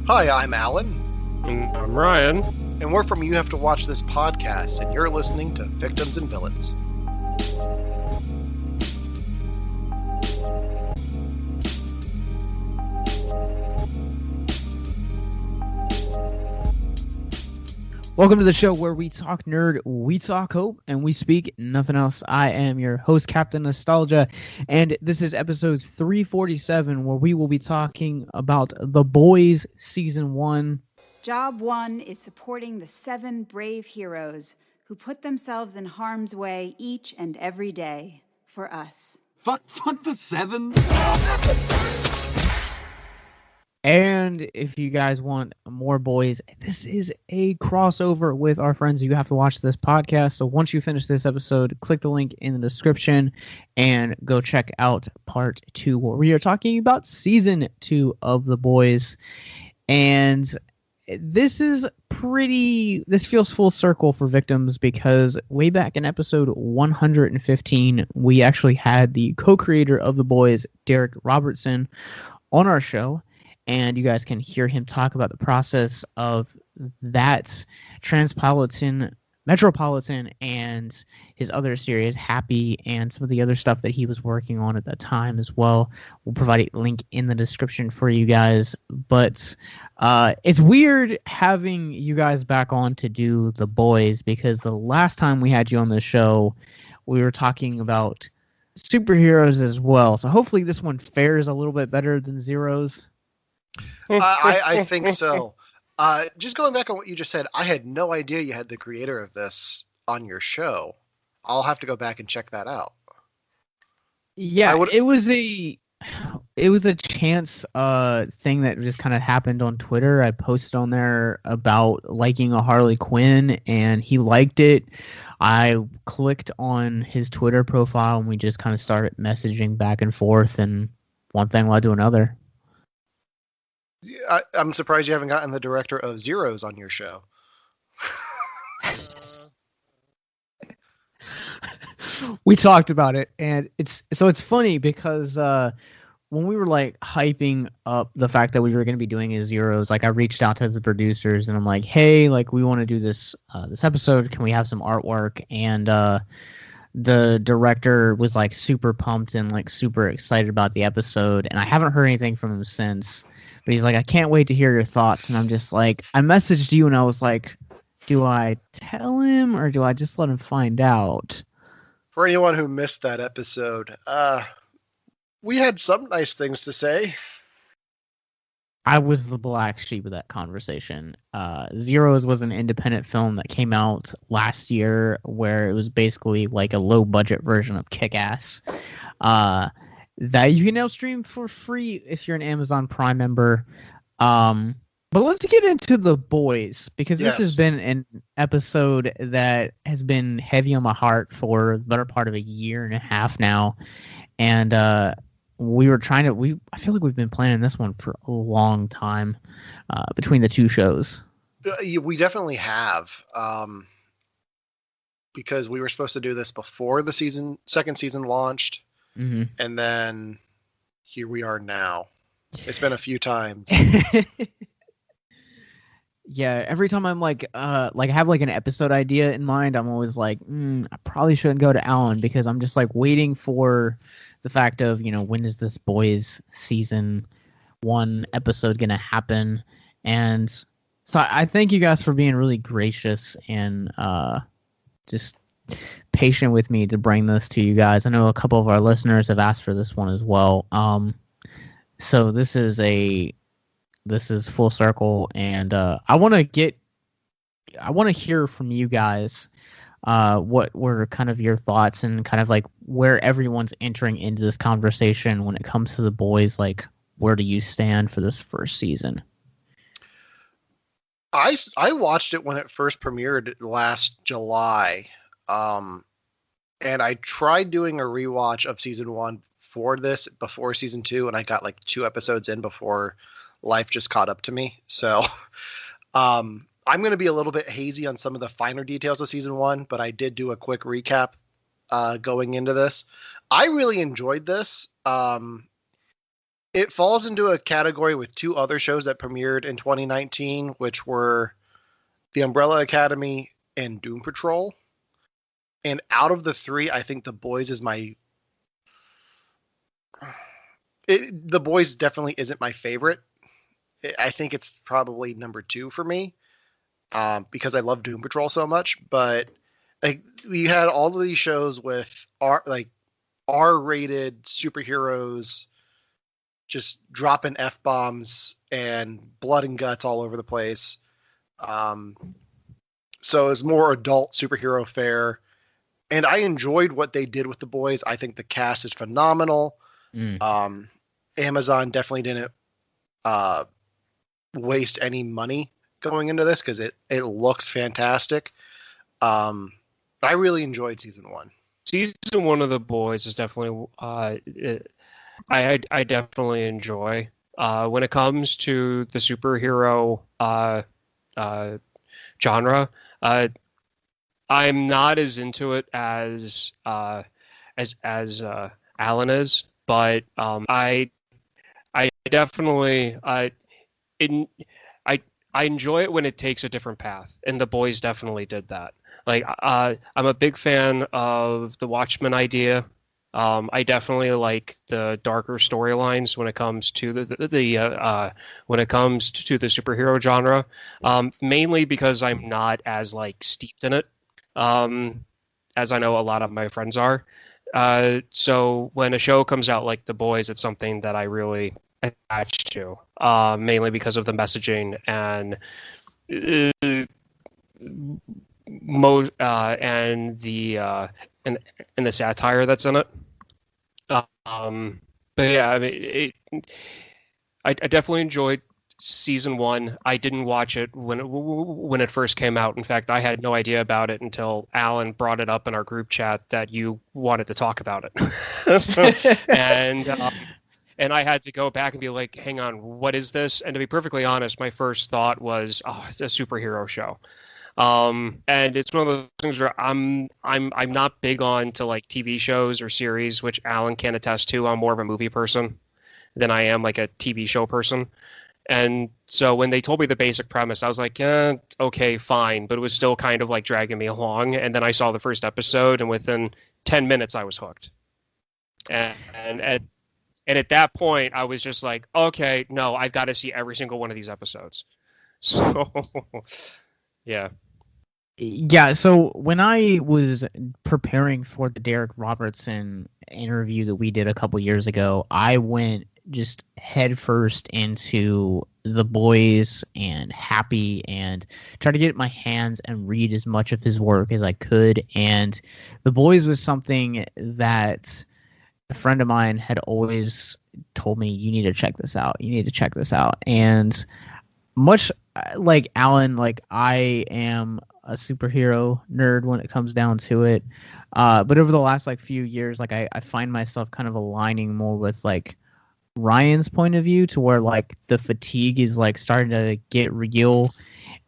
Hi, I'm Alan. And I'm Ryan. And we're from You Have to Watch This podcast, and you're listening to Victims and Villains. Welcome to the show where we talk nerd, we talk hope, and we speak nothing else. I am your host, Captain Nostalgia, and this is episode 347, where we will be talking about The Boys Season 1. Job 1 is supporting the 7 brave heroes who put themselves in harm's way each and every day for us. Fuck the 7? And if you guys want more boys, this is a crossover with our friends. You have to watch this podcast. So once you finish this episode, click the link in the description and go check out part 2, where we are talking about season 2 of The Boys. And this feels full circle for Victims, because way back in episode 115, we actually had the co-creator of The Boys, Derek Robertson, on our show. And you guys can hear him talk about the process of that Metropolitan, and his other series, Happy, and some of the other stuff that he was working on at that time as well. We'll provide a link in the description for you guys. But it's weird having you guys back on to do The Boys, because the last time we had you on the show, we were talking about superheroes as well. So hopefully this one fares a little bit better than Zero's. I think so. Just going back on what you just said, I had no idea you had the creator of this on your show. I'll have to go back and check that out. Yeah, it was a chance thing that just kind of happened on Twitter. I posted on there about liking a Harley Quinn, and he liked it. I clicked on his Twitter profile, and we just kind of started messaging back and forth, and one thing led to another. I'm surprised you haven't gotten the director of Zeros on your show. We talked about it, and it's funny because when we were like hyping up the fact that we were going to be doing a Zeros, like I reached out to the producers and I'm like, hey, like we want to do this episode. Can we have some artwork? And the director was like super pumped and like super excited about the episode, and I haven't heard anything from him since. But he's like, I can't wait to hear your thoughts. And I'm just like, I messaged you and I was like, do I tell him or do I just let him find out? For anyone who missed that episode, we had some nice things to say. I was the black sheep of that conversation. Zeros was an independent film that came out last year, where it was basically like a low budget version of Kick-Ass. That you can now stream for free if you're an Amazon Prime member. But let's get into The Boys, because this has been an episode that has been heavy on my heart for the better part of a year and a half now. And I feel like we've been planning this one for a long time between the two shows. We definitely have. Because we were supposed to do this before the second season launched. Mm-hmm. And then here we are now. It's been a few times. Yeah, every time I'm like I have like an episode idea in mind, I'm always like, I probably shouldn't go to Alan, because I'm just like waiting for the fact of, when is this Boys season 1 episode gonna happen? And so I thank you guys for being really gracious and just patient with me to bring this to you guys. I know a couple of our listeners have asked for this one as well. So this is full circle, and I want to hear from you guys what were kind of your thoughts and kind of like where everyone's entering into this conversation when it comes to The Boys. Like, where do you stand for this first season? I watched it when it first premiered last July. And I tried doing a rewatch of season 1 for this before season 2, and I got like 2 episodes in before life just caught up to me. So I'm going to be a little bit hazy on some of the finer details of season 1, but I did do a quick recap going into this. I really enjoyed this. It falls into a category with two other shows that premiered in 2019, which were The Umbrella Academy and Doom Patrol. And out of the three, I think The Boys is The Boys definitely isn't my favorite. I think it's probably number 2 for me, because I love Doom Patrol so much. But like, we had all of these shows with R-rated superheroes just dropping F-bombs and blood and guts all over the place. So it's more adult superhero fare. And I enjoyed what they did with The Boys. I think the cast is phenomenal. Amazon definitely didn't waste any money going into this because it looks fantastic. I really enjoyed season 1. Season 1 of The Boys is definitely I definitely enjoy. When it comes to the superhero genre, I'm not as into it as Alan is, but I definitely I enjoy it when it takes a different path, and The Boys definitely did that. Like, I'm a big fan of the Watchmen idea. I definitely like the darker storylines when it comes to when it comes to the superhero genre, mainly because I'm not as like steeped in it, as I know a lot of my friends are. So when a show comes out like The Boys, it's something that I really attach to, mainly because of the messaging and and the satire that's in it. But yeah, I mean, I definitely enjoyed season 1. I didn't watch it when it first came out. In fact, I had no idea about it until Alan brought it up in our group chat that you wanted to talk about it. And I had to go back and be like, hang on, what is this? And to be perfectly honest, my first thought was, oh, it's a superhero show. And it's one of those things where I'm not big on to like TV shows or series, which Alan can attest to. I'm more of a movie person than I am like a TV show person. And so when they told me the basic premise, I was like, yeah, okay, fine. But it was still kind of like dragging me along. And then I saw the first episode, and within 10 minutes, I was hooked. And at that point, I was just like, okay, no, I've got to see every single one of these episodes. So, yeah. Yeah, so when I was preparing for the Derek Robertson interview that we did a couple years ago, I went just headfirst into The Boys and Happy and tried to get my hands and read as much of his work as I could. And The Boys was something that a friend of mine had always told me, you need to check this out. You need to check this out. And much like Alan, like, I am a superhero nerd when it comes down to it. But over the last like few years, like I find myself kind of aligning more with like Ryan's point of view, to where like the fatigue is like starting to get real.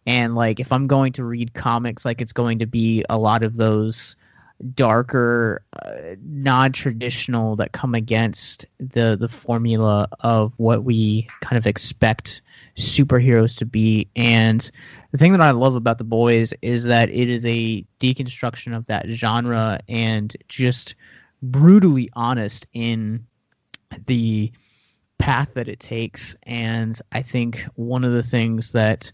And like, if I'm going to read comics, like it's going to be a lot of those darker, non-traditional that come against the formula of what we kind of expect superheroes to be. And the thing that I love about The Boys is that it is a deconstruction of that genre and just brutally honest in the path that it takes. And I think one of the things that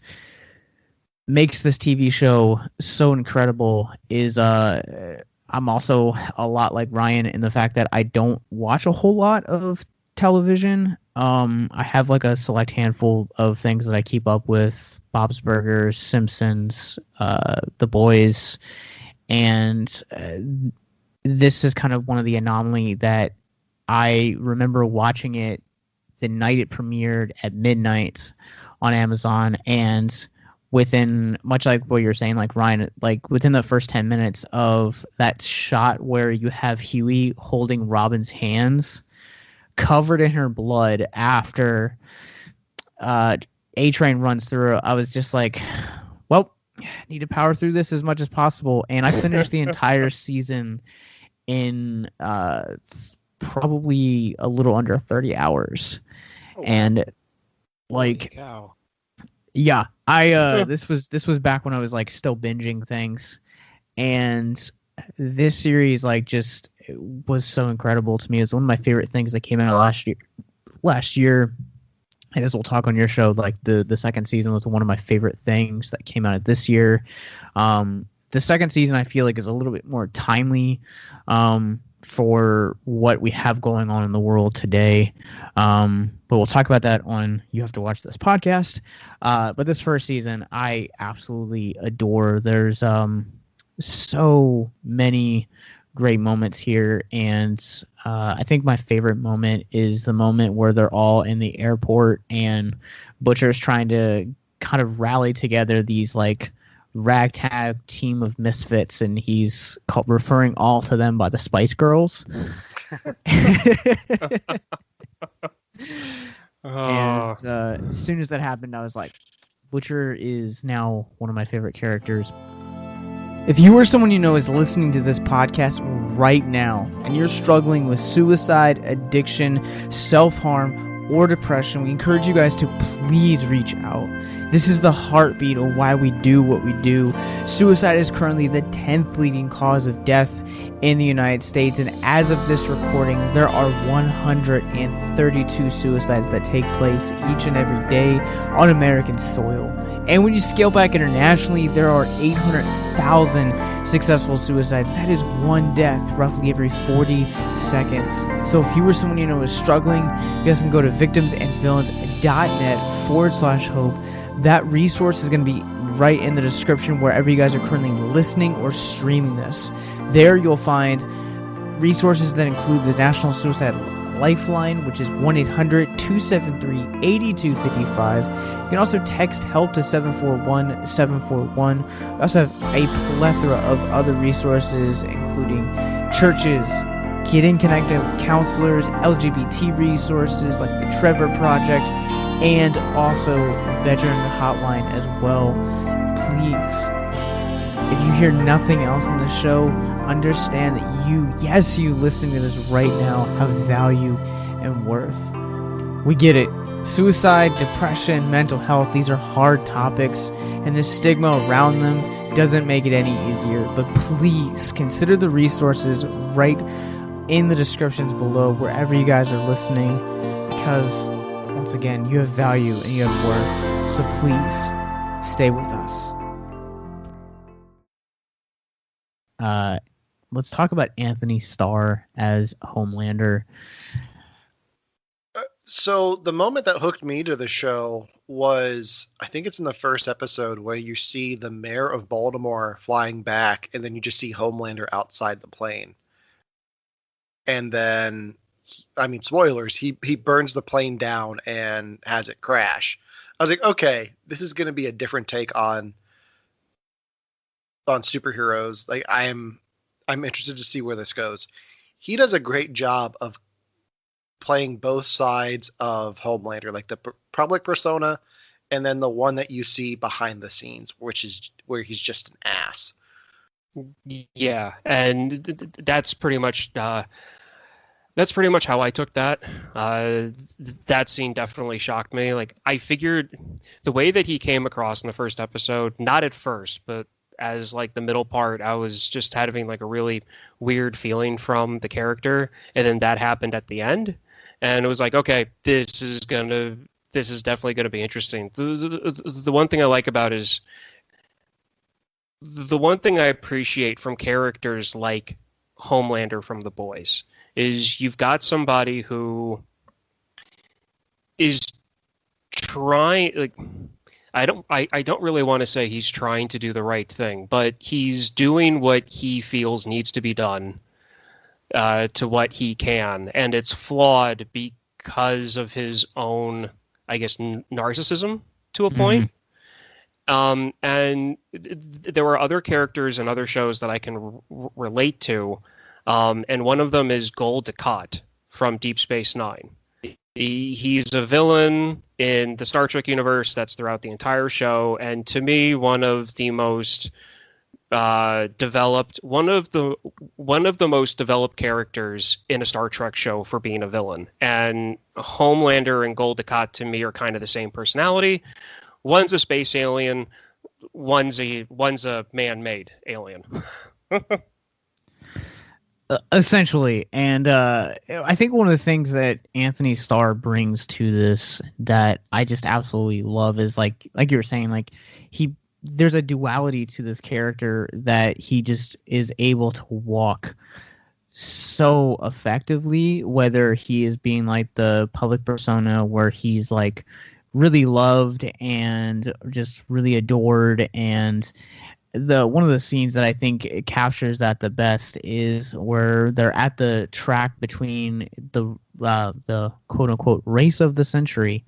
makes this TV show so incredible is I'm also a lot like Ryan in the fact that I don't watch a whole lot of television. I have like a select handful of things that I keep up with: Bob's Burgers, Simpsons, The Boys, and this is kind of one of the anomaly that I remember watching it the night it premiered at midnight on Amazon, and within, much like what you're saying, like Ryan, like within the first 10 minutes of that shot where you have Huey holding Robin's hands covered in her blood after A-Train runs through, I was just like, well, need to power through this as much as possible. And I finished the entire season in probably a little under 30 hours. Oh, And Holy like, cow. yeah, this was back when I was like still binging things, and this series like just was so incredible to me. It's one of my favorite things that came out last year, and as we'll talk on your show, like the second season was one of my favorite things that came out this year. The second season I feel like is a little bit more timely for what we have going on in the world today. But we'll talk about that on You Have to Watch This podcast. But this first season I absolutely adore. There's so many great moments here, and I think my favorite moment is the moment where they're all in the airport and Butcher's trying to kind of rally together these like ragtag team of misfits, and he's referring all to them by the Spice Girls. And as soon as that happened, I was like, Butcher is now one of my favorite characters. If you or someone you know is listening to this podcast right now and you're struggling with suicide, addiction, self-harm, or depression, we encourage you guys to please reach out. This is the heartbeat of why we do what we do. Suicide is currently the 10th leading cause of death in the United States, and as of this recording, there are 132 suicides that take place each and every day on American soil. And when you scale back internationally, there are 800,000 successful suicides. That is one death roughly every 40 seconds. So if you or someone you know is struggling, you guys can go to victimsandvillains.net/hope. That resource is going to be right in the description wherever you guys are currently listening or streaming this. There you'll find resources that include the National Suicide Lifeline, which is 1-800-273-8255. You can also text HELP to 741-741. We also have a plethora of other resources, including churches, getting connected with counselors, LGBT resources like the Trevor Project, and also veteran hotline as well. Please, if you hear nothing else in the show, understand that you listening to this right now, have value and worth. We get it. Suicide, depression, mental health, these are hard topics, and the stigma around them doesn't make it any easier. But please consider the resources right in the descriptions below wherever you guys are listening, because once again, you have value and you have worth. So please stay with us. Let's talk about Anthony Starr as Homelander. So the moment that hooked me to the show was, I think it's in the first episode where you see the mayor of Baltimore flying back, and then you just see Homelander outside the plane. And then, spoilers, he burns the plane down and has it crash. I was like, okay, this is going to be a different take on superheroes. Like, I'm interested to see where this goes. He does a great job of playing both sides of Homelander, like the public persona, and then the one that you see behind the scenes, which is where he's just an ass. Yeah, and that's pretty much how I took that. That scene definitely shocked me. Like, I figured the way that he came across in the first episode, not at first, but as like the middle part, I was just having like a really weird feeling from the character, and then that happened at the end, and it was like, okay, this is definitely gonna be interesting. The one thing I like about is the one thing I appreciate from characters like Homelander from The Boys is you've got somebody who is trying, like, I don't really want to say he's trying to do the right thing, but he's doing what he feels needs to be done to what he can, and it's flawed because of his own, I guess, narcissism to a point. And there are other characters in other shows that I can relate to, and one of them is Gul Dukat from Deep Space Nine. He's a villain in the Star Trek universe that's throughout the entire show, and to me, one of the most developed one of the most developed characters in a Star Trek show for being a villain. And Homelander and Gul Dukat to me are kind of the same personality. One's a space alien, one's a man-made alien. Essentially. And I think one of the things that Anthony Starr brings to this that I just absolutely love is like you were saying, like there's a duality to this character that he just is able to walk so effectively, whether he is being like the public persona where he's like really loved and just really adored. And one of the scenes that I think it captures that the best is where they're at the track between the quote unquote race of the century,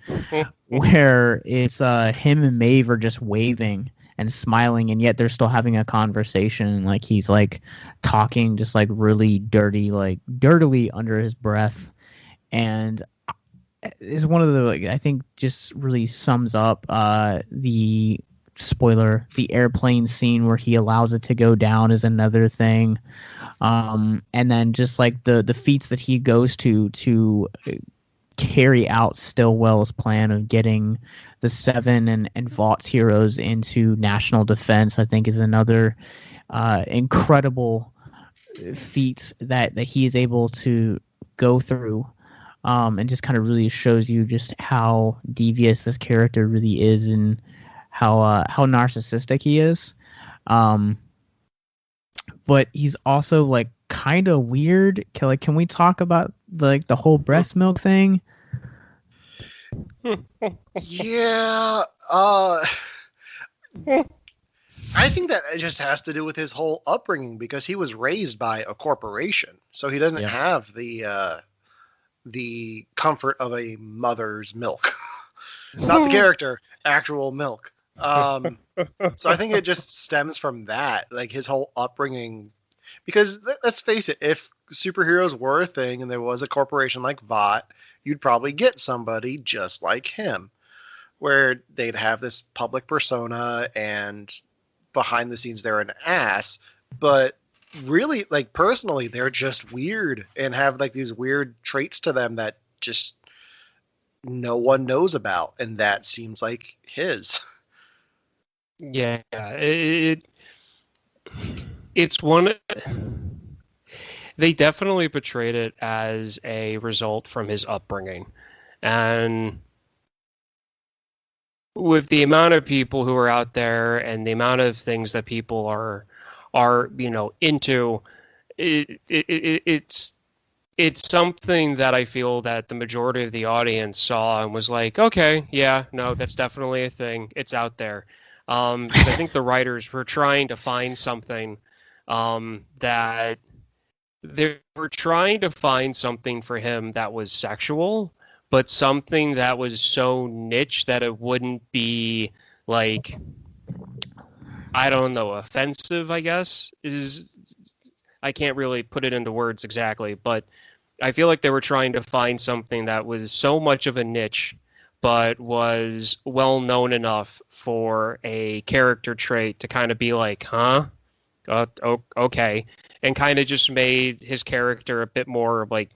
where it's him and Maeve are just waving and smiling, and yet they're still having a conversation. Like he's like talking just like really dirtily under his breath, and is one of the, like, I think just really sums up the airplane scene where he allows it to go down is another thing. And then just like the feats that he goes to carry out Stillwell's plan of getting the Seven and Vaught's heroes into national defense, I think is another incredible feat that he is able to go through. And just kind of really shows you just how devious this character really is and how narcissistic he is. But he's also like kind of weird. Like, can we talk about the whole breast milk thing? Yeah. I think that it just has to do with his whole upbringing, because he was raised by a corporation, so he doesn't have the comfort of a mother's milk. Not the character, actual milk. So I think it just stems from that, like his whole upbringing. Because let's face it, if superheroes were a thing and there was a corporation like Vought, you'd probably get somebody just like him, where they'd have this public persona and behind the scenes they're an ass, but really, like, personally, they're just weird and have like these weird traits to them that just no one knows about, and that seems like his. Yeah, it's one. They definitely portrayed it as a result from his upbringing, and with the amount of people who are out there and the amount of things that people are into, it's something that I feel that the majority of the audience saw and was like, okay, yeah, no, that's definitely a thing. It's out there. Because I think the writers were trying to find something that they were trying to find something for him that was sexual, but something that was so niche that it wouldn't be like, I don't know, offensive, I guess, I can't really put it into words exactly, but I feel like they were trying to find something that was so much of a niche, but was well known enough for a character trait to kind of be like, huh? Okay. And kind of just made his character a bit more like,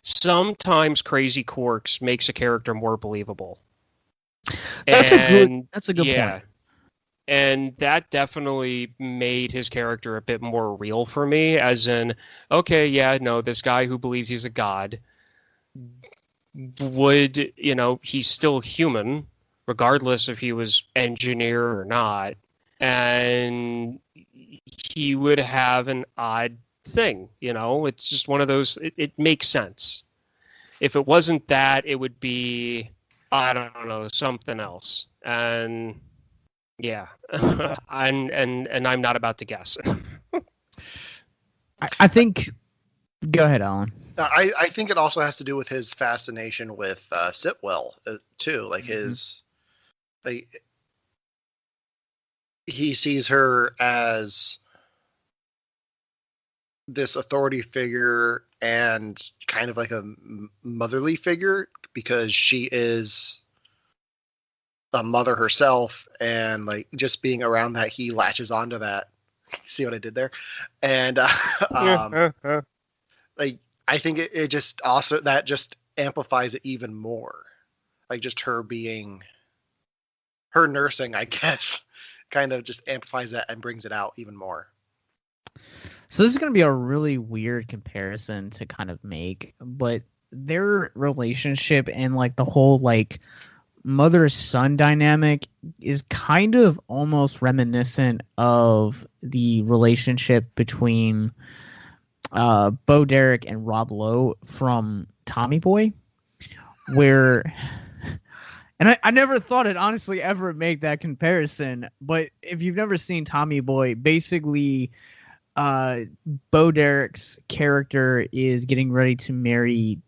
sometimes crazy quirks makes a character more believable. That's a good point. And that definitely made his character a bit more real for me, as in, okay, yeah, no, this guy who believes he's a god would, he's still human, regardless if he was engineer or not. And he would have an odd thing, it's just one of those, it makes sense. If it wasn't that, it would be, I don't know, something else. And yeah, and I'm not about to guess. I think, go ahead, Alan. I think it also has to do with his fascination with Sitwell too. Like his, like, he sees her as this authority figure and kind of like a motherly figure, because she is a mother herself, and like just being around that, he latches onto that. See what I did there? And like I think it just also that just amplifies it even more. Like just her nursing, I guess, kind of just amplifies that and brings it out even more. So this is going to be a really weird comparison to kind of make, but their relationship and like the whole like mother-son dynamic is kind of almost reminiscent of the relationship between Bo Derek and Rob Lowe from Tommy Boy, where, and I never thought it honestly ever make that comparison, but if you've never seen Tommy Boy, basically Bo Derek's character is getting ready to marry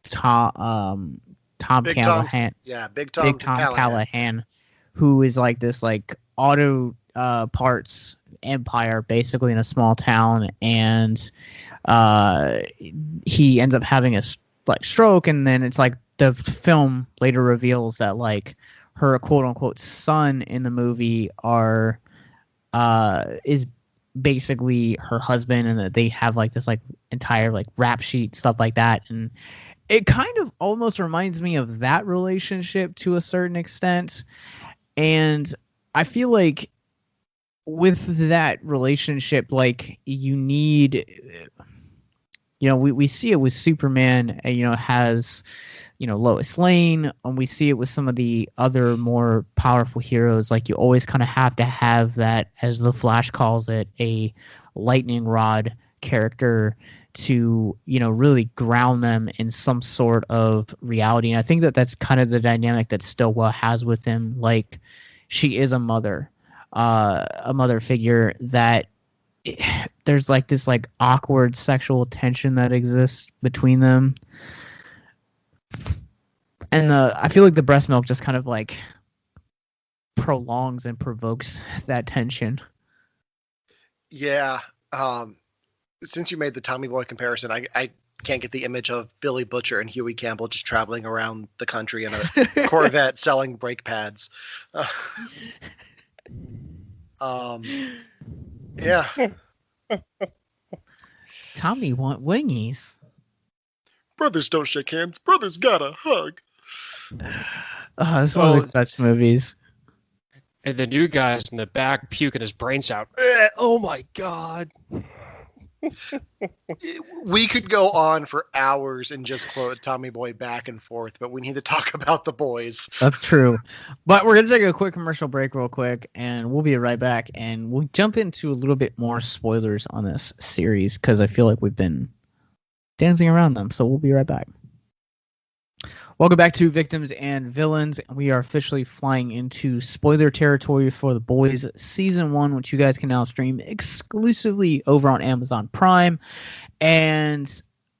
Tom Callahan. Big Tom Callahan, who is like this like auto parts empire basically in a small town, and he ends up having a like stroke, and then it's like the film later reveals that like her quote unquote son in the movie is basically her husband, and that they have like this like entire like rap sheet stuff like that, and it kind of almost reminds me of that relationship to a certain extent. And I feel like with that relationship, like you need, we see it with Superman, has, Lois Lane, and we see it with some of the other more powerful heroes. Like you always kind of have to have that, as the Flash calls it, a lightning rod character to, really ground them in some sort of reality. And I think that that's kind of the dynamic that Stillwell has with him. Like she is a mother figure that there's like this like awkward sexual tension that exists between them. And I feel like the breast milk just kind of like prolongs and provokes that tension. Yeah. Since you made the Tommy Boy comparison, I can't get the image of Billy Butcher and Huey Campbell just traveling around the country in a Corvette selling brake pads. Yeah. Tommy want wingies. Brothers don't shake hands. Brothers gotta hug. This is one of the best movies. And the new guy's in the back puking his brains out. Oh my god. We could go on for hours and just quote Tommy Boy back and forth, but we need to talk about the boys. That's true. But we're going to take a quick commercial break real quick, and we'll be right back. And we'll jump into a little bit more spoilers on this series, because I feel like we've been dancing around them. So we'll be right back. Welcome back to Victims and Villains. We are officially flying into spoiler territory for The Boys Season 1, which you guys can now stream exclusively over on Amazon Prime. And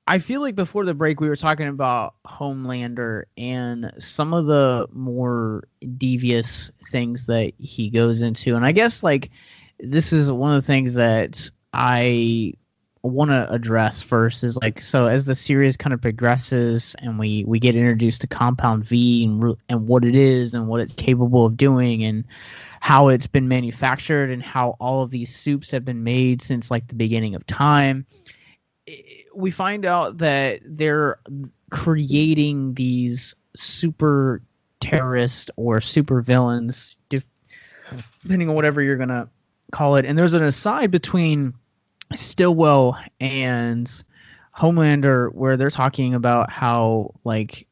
I feel like before the break, we were talking about Homelander and some of the more devious things that he goes into. And I guess like this is one of the things that I want to address first is like, so as the series kind of progresses and we get introduced to Compound V and what it is and what it's capable of doing and how it's been manufactured and how all of these soups have been made since like the beginning of time, we find out that they're creating these super terrorists or super villains, depending on whatever you're going to call it. And there's an aside between Stillwell and Homelander where they're talking about how like,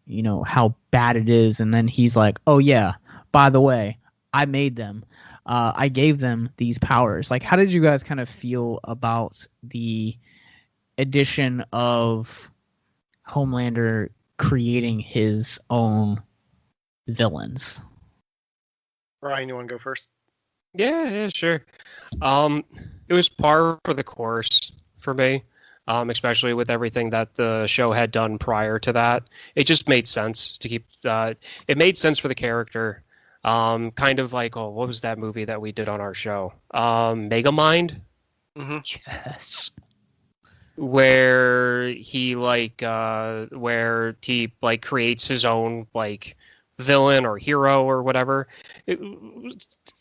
how bad it is. And then he's like, oh yeah, by the way, I made them. I gave them these powers. Like, how did you guys kind of feel about the addition of Homelander creating his own villains? Ryan, you want to go first? Yeah, sure. It was par for the course for me, especially with everything that the show had done prior to that. It just made sense to keep. It made sense for the character. Kind of like, what was that movie that we did on our show? Megamind. Mm-hmm. Yes. Where he creates his own like villain or hero or whatever.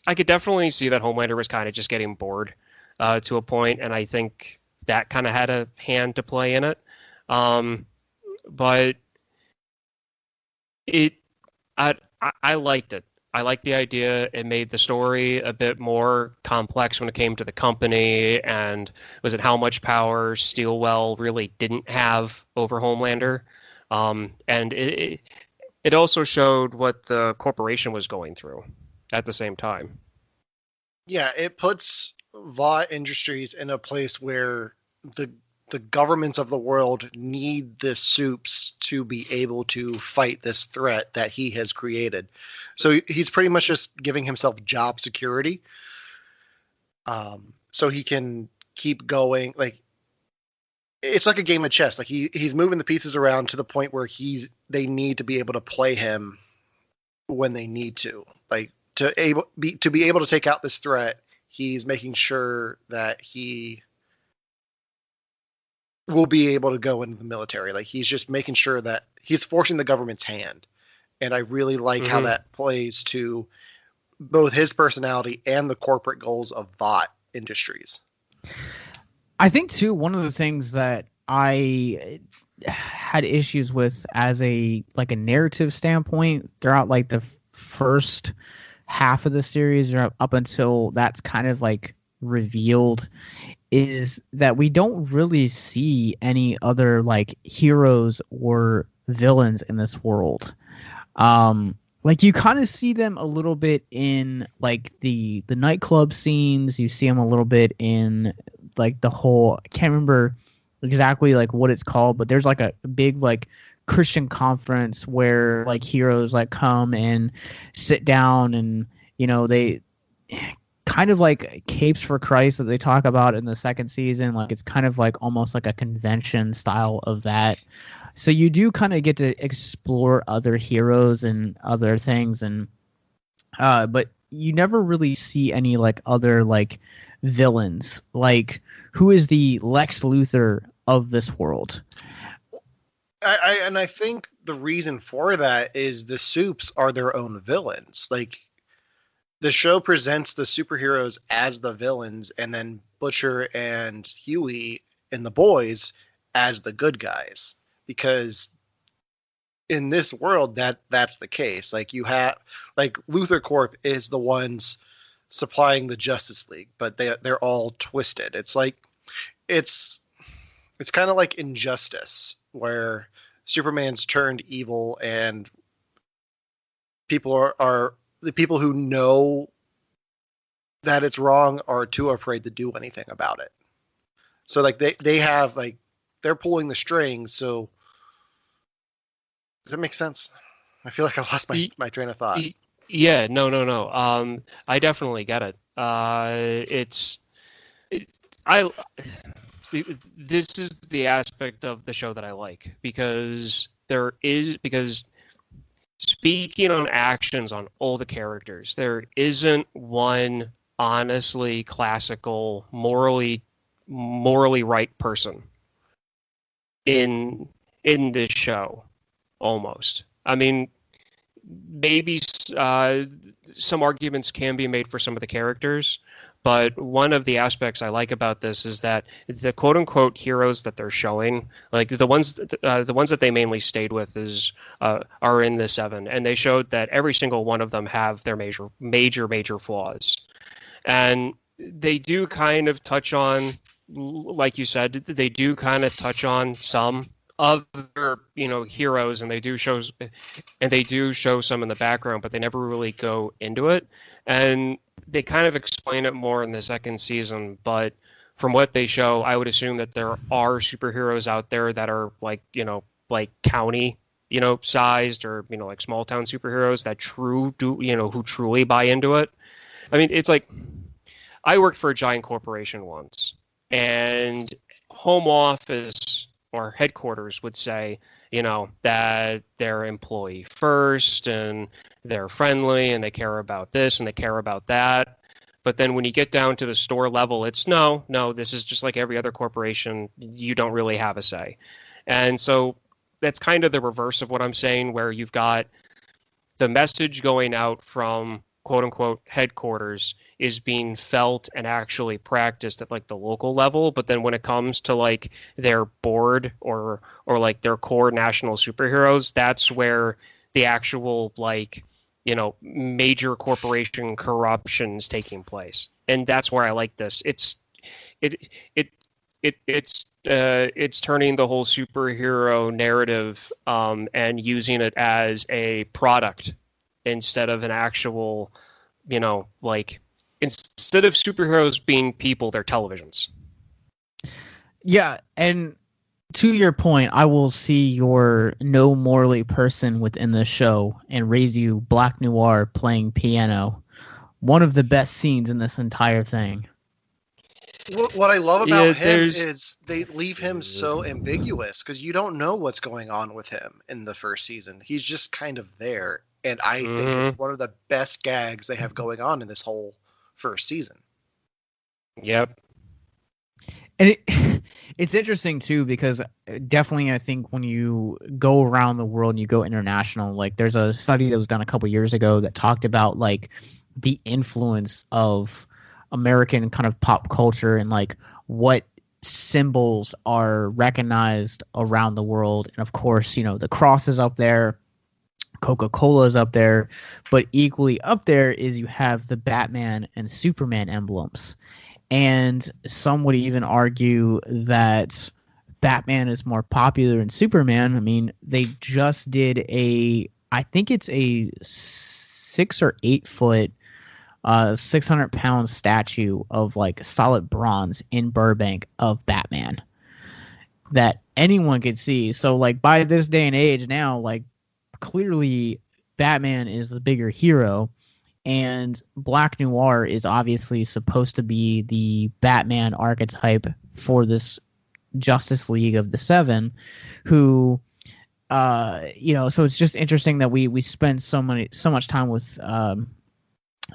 I could definitely see that Homelander was kind of just getting bored to a point, and I think that kind of had a hand to play in it. But I liked it. I liked the idea. It made the story a bit more complex when it came to the company, and was it how much power Steelwell really didn't have over Homelander. And it also showed what the corporation was going through at the same time. Yeah, it puts Vought Industries in a place where the governments of the world need the soups to be able to fight this threat that he has created. So he's pretty much just giving himself job security, so he can keep going. Like, it's like a game of chess. Like he's moving the pieces around to the point where they need to be able to play him when they need to. Like to be able to take out this threat, he's making sure that he will be able to go into the military. Like he's just making sure that he's forcing the government's hand. And I really like how that plays to both his personality and the corporate goals of Vought Industries. I think too, one of the things that I had issues with as a narrative standpoint throughout like the first half of the series, or up until that's kind of like revealed, is that we don't really see any other like heroes or villains in this world. Like you kind of see them a little bit in like the nightclub scenes. You see them a little bit in like the whole, I can't remember exactly like what it's called, but there's like a big like Christian conference where like heroes like come and sit down, and you know, they kind of like Capes for Christ that they talk about in the second season. Like it's kind of like almost like a convention style of that. So you do kind of get to explore other heroes and other things, and but you never really see any like other like villains. Like who is the Lex Luthor of this world? I think the reason for that is the soups are their own villains. Like the show presents the superheroes as the villains, and then Butcher and Huey and the boys as the good guys. Because in this world, that's the case. Like you have, like Luthor Corp is the ones supplying the Justice League, but they're all twisted. It's like it's kind of like Injustice, where Superman's turned evil, and people are the people who know that it's wrong are too afraid to do anything about it. So like they have like they're pulling the strings. So does that make sense? I feel like I lost my train of thought. Yeah, no. I definitely get it. This is the aspect of the show that I like, because speaking on actions on all the characters, there isn't one honestly classical, morally right person in this show. Almost. I mean, maybe some arguments can be made for some of the characters, but one of the aspects I like about this is that the quote unquote heroes that they're showing, like the ones that they mainly stayed with are in the 7, and they showed that every single one of them have their major flaws, and they do kind of touch on, like you said, they do kind of touch on some other heroes, and they do show some in the background, but they never really go into it, and they kind of explain it more in the second season. But from what they show, I would assume that there are superheroes out there that are like county sized, or like small town superheroes that who truly buy into it. I mean, it's like I worked for a giant corporation once, and home office or headquarters would say, that they're employee first, and they're friendly, and they care about this and they care about that. But then when you get down to the store level, it's no, this is just like every other corporation. You don't really have a say. And so that's kind of the reverse of what I'm saying, where you've got the message going out from quote unquote headquarters is being felt and actually practiced at like the local level. But then when it comes to like their board or like their core national superheroes, that's where the actual like, you know, major corporation corruption is taking place. And that's where I like this. It's turning the whole superhero narrative and using it as a product instead of an actual, you know, like instead of superheroes being people, they're televisions. Yeah, and to your point, I will see your no morally person within the show and raise you Black Noir playing piano. One of the best scenes in this entire thing. What I love about him is they leave him so ambiguous because you don't know what's going on with him in the first season. He's just kind of there. And I think it's one of the best gags they have going on in this whole first season. Yep. And it's interesting too, because definitely I think when you go around the world and you go international, like there's a study that was done a couple years ago that talked about like the influence of American kind of pop culture and like what symbols are recognized around the world. And of course, you know, the cross is up there. Coca-Cola is up there, but equally up there is you have the Batman and Superman emblems. And some would even argue that Batman is more popular than Superman. I mean, they just did I think it's a 6 or 8 foot, 600-pound statue of like solid bronze in Burbank of Batman that anyone could see. So like by this day and age now, like clearly Batman is the bigger hero, and Black Noir is obviously supposed to be the Batman archetype for this Justice League of the Seven, who you know, so it's just interesting that we spend so much time with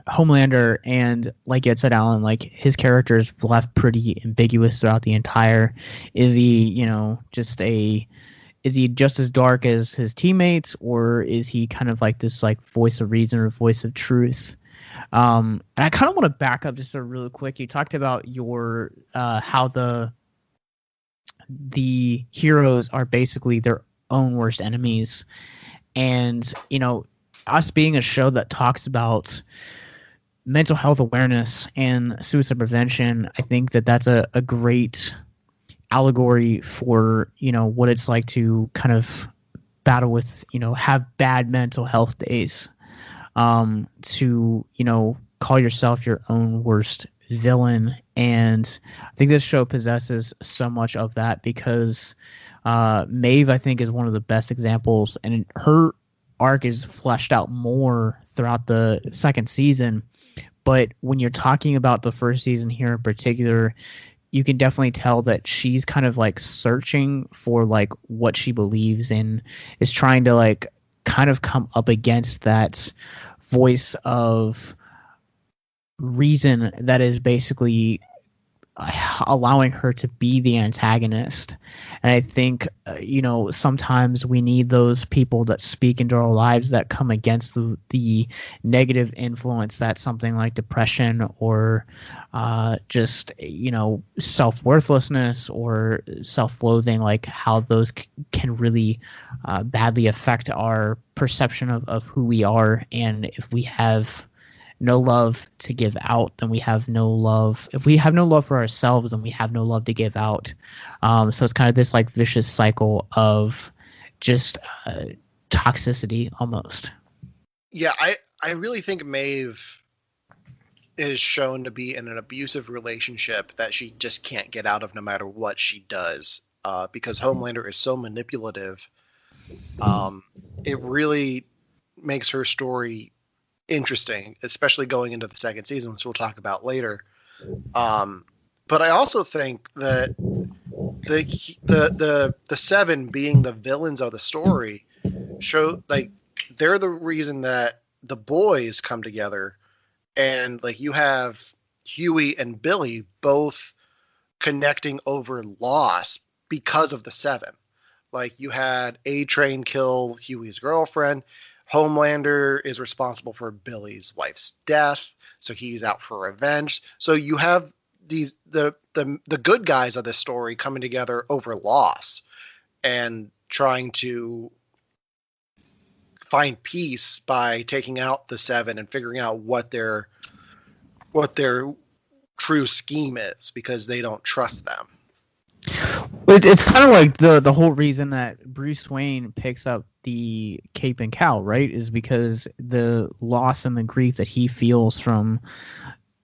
Homelander, and like you had said, Alan, like his character is left pretty ambiguous throughout the entire. Is he just as dark as his teammates, or is he kind of like this like voice of reason or voice of truth? And I kind of want to back up just a really quick. You talked about your how the heroes are basically their own worst enemies, and you know, us being a show that talks about mental health awareness and suicide prevention, I think that that's a great allegory for, you know, what it's like to kind of battle with, you know, have bad mental health days, to, you know, call yourself your own worst villain. And I think this show possesses so much of that because Maeve, I think, is one of the best examples, and her arc is fleshed out more throughout the second season. But when you're talking about the first season here in particular, you can definitely tell that she's kind of like searching for like what she believes in, is trying to like kind of come up against that voice of reason that is basically allowing her to be the antagonist. And I think, you know, sometimes we need those people that speak into our lives that come against the negative influence that something like depression or just, you know, self-worthlessness or self-loathing, like how those can really badly affect our perception of who we are. And if we have no love to give out, then we have no love. If we have no love for ourselves, then we have no love to give out. So it's kind of this like vicious cycle of just toxicity almost. Yeah, I really think Maeve is shown to be in an abusive relationship that she just can't get out of no matter what she does, because Homelander is so manipulative. It really makes her story interesting, especially going into the second season, which we'll talk about later. But I also think that the Seven being the villains of the story show like they're the reason that the boys come together, and like you have Huey and Billy both connecting over loss because of the Seven. Like you had A-Train kill Huey's girlfriend. Homelander is responsible for Billy's wife's death, so he's out for revenge. So you have the good guys of this story coming together over loss and trying to find peace by taking out the Seven and figuring out what their true scheme is, because they don't trust them. It's kind of like the whole reason that Bruce Wayne picks up the cape and cowl, right? Is because the loss and the grief that he feels from,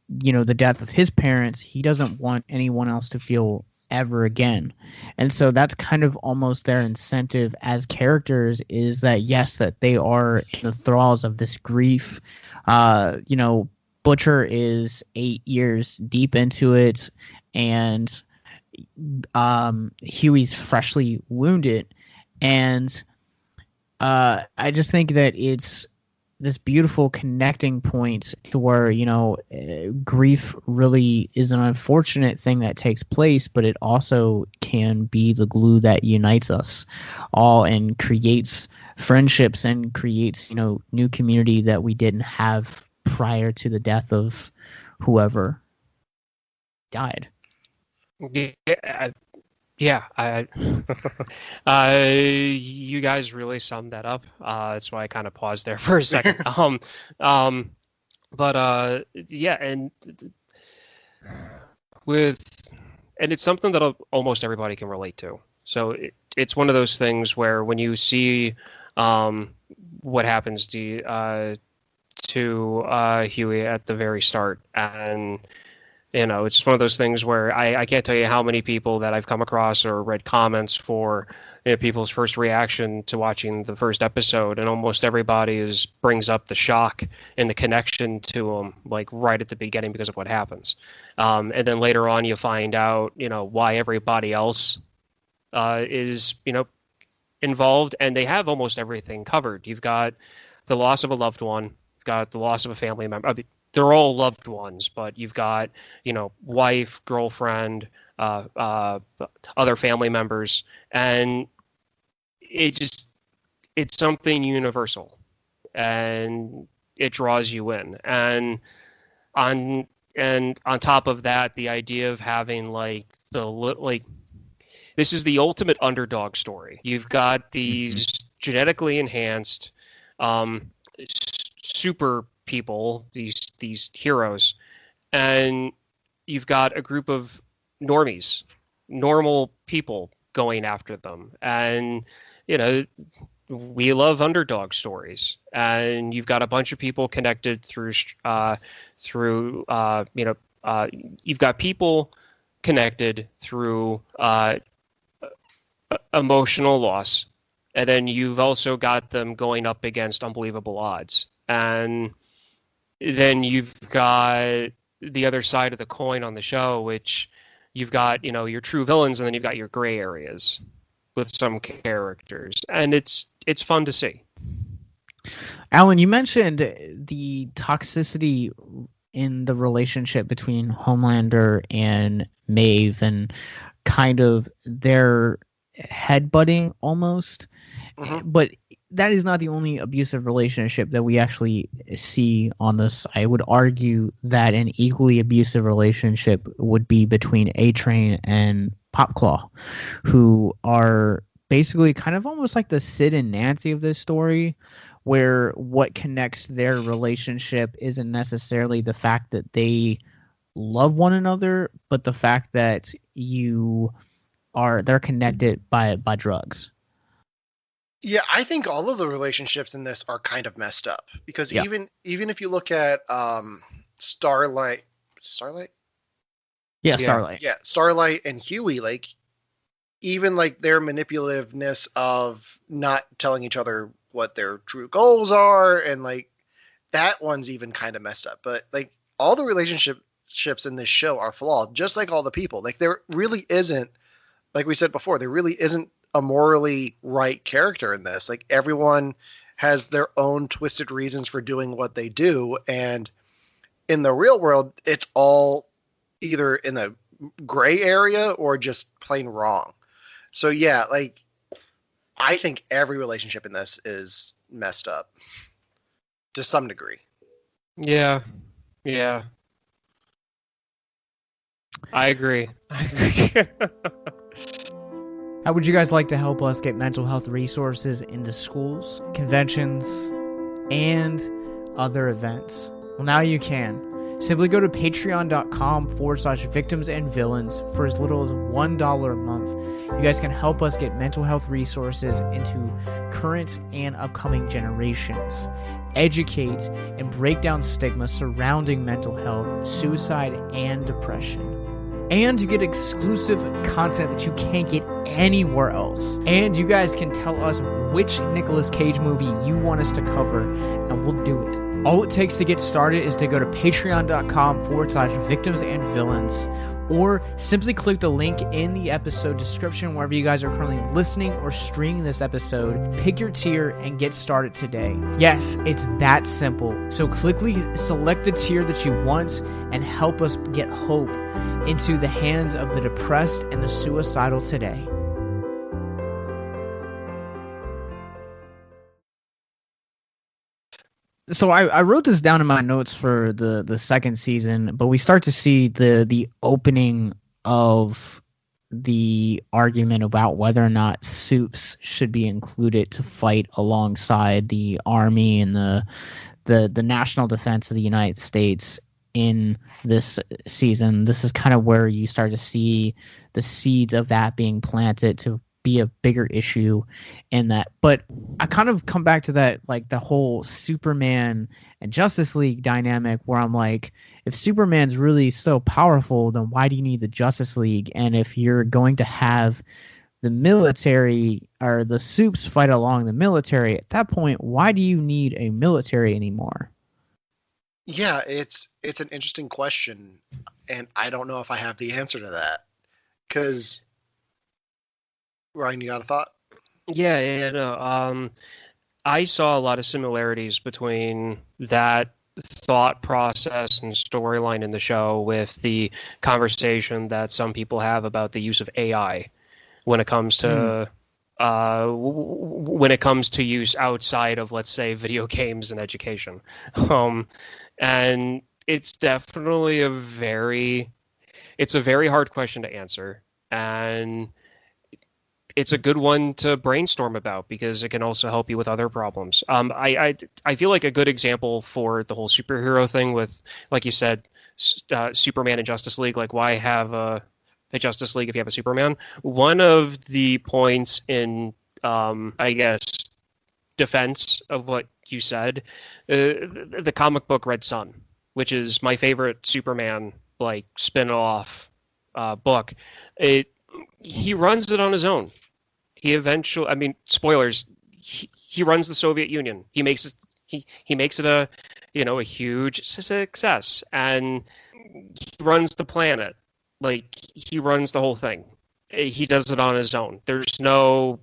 the death of his parents, he doesn't want anyone else to feel ever again. And so that's kind of almost their incentive as characters, is that yes, that they are in the thralls of this grief. Butcher is 8 years deep into it, and Huey's freshly wounded, and I just think that it's this beautiful connecting point to where grief really is an unfortunate thing that takes place, but it also can be the glue that unites us all and creates friendships and creates new community that we didn't have prior to the death of whoever died. Yeah, you guys really summed that up. That's why I kind of paused there for a second. Yeah, and it's something that almost everybody can relate to. So it's one of those things where when you see what happens to Huey at the very start, and it's just one of those things where I can't tell you how many people that I've come across or read comments for people's first reaction to watching the first episode, and almost everybody brings up the shock and the connection to them, like right at the beginning, because of what happens. And then later on you find out, why everybody else is, involved, and they have almost everything covered. You've got the loss of a loved one, got the loss of a family member. I mean, they're all loved ones, but you've got, wife, girlfriend, other family members, and it's something universal, and it draws you in. And on top of that, the idea of having this is the ultimate underdog story. You've got these genetically enhanced super people, these heroes, and you've got a group of normies, normal people going after them. And we love underdog stories, and you've got a bunch of people connected through you've got people connected through emotional loss, and then you've also got them going up against unbelievable odds. And then you've got the other side of the coin on the show, which you've got, your true villains, and then you've got your gray areas with some characters, and it's fun to see. Alan, you mentioned the toxicity in the relationship between Homelander and Maeve, and kind of their headbutting almost. Mm-hmm. But that is not the only abusive relationship that we actually see on this. I would argue that an equally abusive relationship would be between A-Train and Popclaw, who are basically kind of almost like the Sid and Nancy of this story, where what connects their relationship isn't necessarily the fact that they love one another, but the fact that they're connected by drugs. Yeah, I think all of the relationships in this are kind of messed up, because even if you look at Starlight? Yeah, Starlight. Yeah, Starlight and Huey, even their manipulativeness of not telling each other what their true goals are, and that one's even kind of messed up. But all the relationships in this show are flawed, just like all the people. There really isn't, like we said before, there really isn't a morally right character in this. Everyone has their own twisted reasons for doing what they do, and in the real world, it's all either in the gray area or just plain wrong. So yeah, I think every relationship in this is messed up to some degree. Yeah. I agree. How would you guys like to help us get mental health resources into schools, conventions, and other events? Well, now you can. Simply go to patreon.com/victims and villains for as little as $1 a month. You guys can help us get mental health resources into current and upcoming generations, educate and break down stigma surrounding mental health, suicide, and depression. And you get exclusive content that you can't get anywhere else. And you guys can tell us which Nicolas Cage movie you want us to cover, and we'll do it. All it takes to get started is to go to patreon.com/victims and villains, or simply click the link in the episode description wherever you guys are currently listening or streaming this episode. Pick your tier and get started today. Yes, it's that simple. So quickly select the tier that you want and help us get hope into the hands of the depressed and the suicidal today. So I wrote this down in my notes for the second season, but we start to see the opening of the argument about whether or not soups should be included to fight alongside the army and the national defense of the United States in this season. This is kind of where you start to see the seeds of that being planted to be a bigger issue in that. But I kind of come back to that, like the whole Superman and Justice League dynamic, where I'm like, if Superman's really so powerful, then why do you need the Justice League? And if you're going to have the military or the soups fight along the military, at that point, why do you need a military anymore? Yeah, it's an interesting question, and I don't know if I have the answer to that. Because, Ryan, you got a thought? No. I saw a lot of similarities between that thought process and storyline in the show with the conversation that some people have about the use of AI when it comes to use outside of, let's say, video games and education. And it's definitely a very hard question to answer, and it's a good one to brainstorm about because it can also help you with other problems. I feel like a good example for the whole superhero thing with, like you said, Superman and Justice League. Like, why have a Justice League if you have a Superman? One of the points in, I guess, defense of what you said, the comic book Red Son, which is my favorite Superman like spin-off book. He runs it on his own. He eventually, I mean, spoilers, he runs the Soviet Union. He makes it a huge success, and he runs the planet. Like, he runs the whole thing. He does it on his own. There's no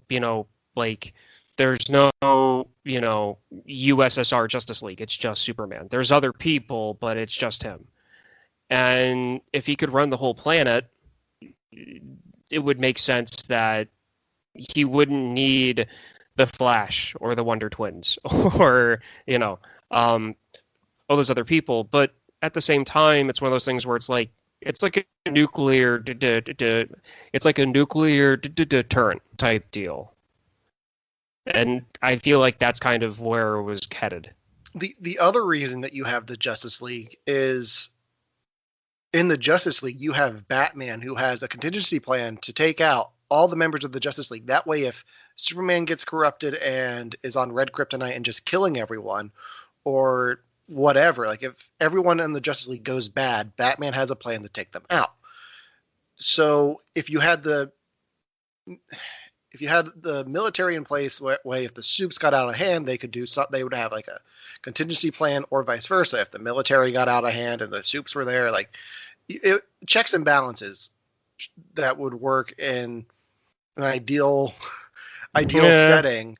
USSR Justice League. It's just Superman. There's other people, but it's just him. And if he could run the whole planet, it would make sense that he wouldn't need the Flash or the Wonder Twins or all those other people. But at the same time, it's one of those things where it's like a nuclear deterrent type deal. And I feel like that's kind of where it was headed. The other reason that you have the Justice League is, in the Justice League, you have Batman, who has a contingency plan to take out all the members of the Justice League. That way, if Superman gets corrupted and is on red kryptonite and just killing everyone, or whatever, like if everyone in the Justice League goes bad, Batman has a plan to take them out. So if you had the military in place, way if the soups got out of hand, they could do something. They would have like a contingency plan, or vice versa. If the military got out of hand and the soups were there, like checks and balances that would work in an ideal setting.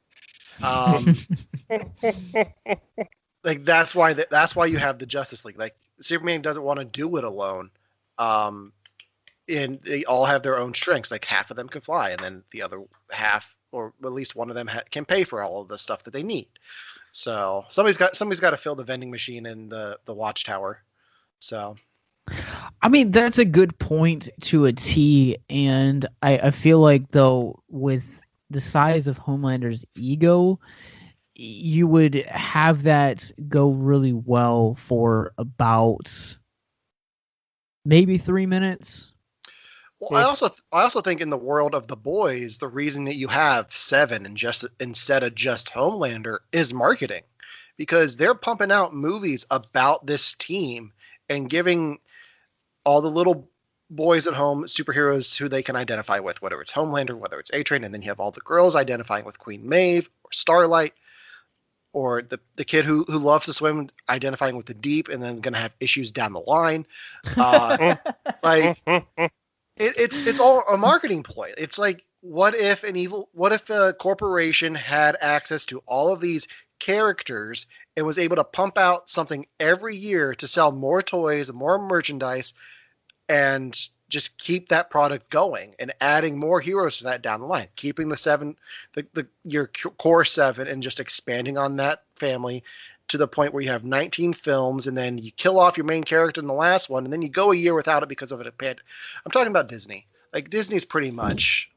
Like that's why you have the Justice League. Like, Superman doesn't want to do it alone. And they all have their own strengths. Like, half of them can fly, and then the other half or at least one of them can pay for all of the stuff that they need. So somebody's got to fill the vending machine in the watchtower. So, I mean, that's a good point to a T, and I feel like, though, with the size of Homelander's ego, you would have that go really well for about maybe 3 minutes. Well, I also think in the world of The Boys, the reason that you have 7 and instead of just Homelander is marketing, because they're pumping out movies about this team and giving all the little boys at home superheroes who they can identify with, whether it's Homelander, whether it's A-Train, and then you have all the girls identifying with Queen-Maeve or Starlight, or the kid who loves to swim identifying with the Deep and then going to have issues down the line. It's all a marketing ploy. It's like, what if a corporation had access to all of these characters and was able to pump out something every year to sell more toys, more merchandise, and just keep that product going and adding more heroes to that down the line, keeping the 7, your core 7, and just expanding on that family to the point where you have 19 films, and then you kill off your main character in the last one, and then you go a year without it because of a pandemic. I'm talking about Disney. Like, Disney's pretty much